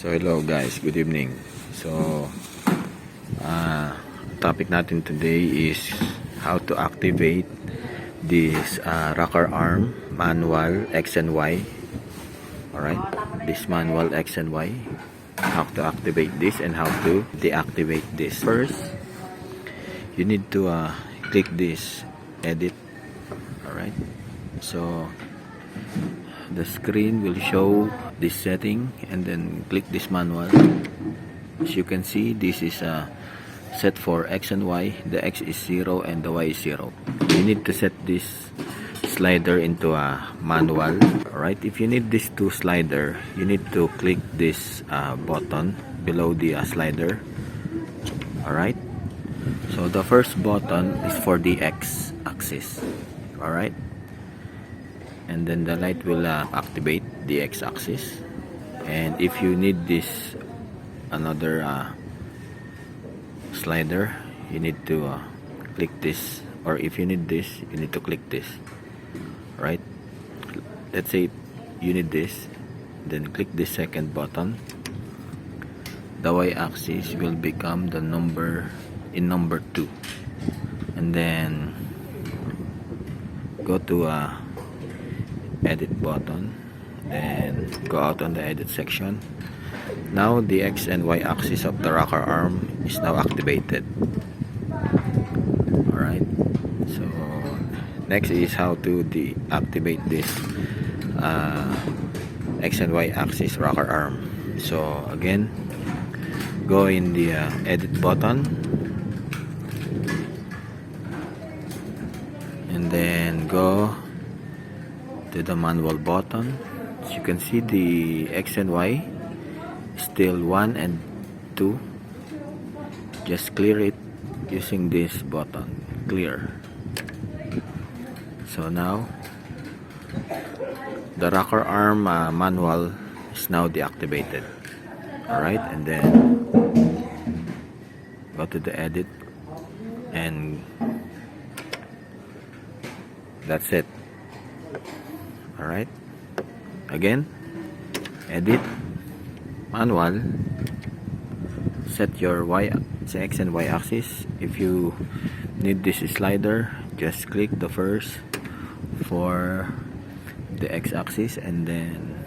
So hello guys, good evening. So topic natin today is how to activate this rocker arm manual X and Y. Alright, this manual X and Y, how to activate this and how to deactivate this. First, you need to click this edit. Alright, so the screen will show this setting and then click this manual. As you can see, this is set for X and Y. The X is 0 and the Y is 0. You need to set this slider into a manual. Alright, if you need this to slider, you need to click this button below the slider. Alright, so the first button is for the X axis. Alright, and then the light will activate the X axis. And if you need this another slider, you need to click this, or if you need this, you need to click this. Right, let's say you need this, then click this second button. The Y axis will become the number 2, and then go to edit button, then go out on the edit section. Now the X and Y axis of the rocker arm is now activated. Alright, so next is how to deactivate this X and Y axis rocker arm. So again, go in the edit button and then go to the manual button. As you can see, the X and Y still 1 and 2. Just clear it using this button, clear. So now the rocker arm manual is now deactivated. Alright, and then go to the edit, and that's it. Alright, again, edit, manual, set your X and Y axis. If you need this slider, just click the first for the X axis, and then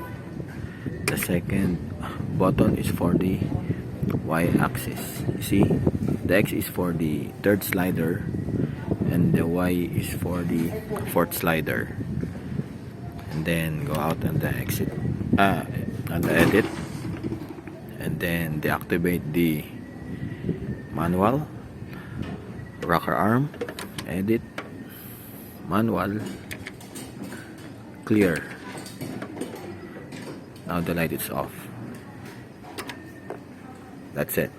the second button is for the Y axis. You see, the X is for the third slider and the Y is for the fourth slider. And then go out on the exit on the edit, and then deactivate the manual rocker arm, edit, manual, clear. Now the light is off. That's it.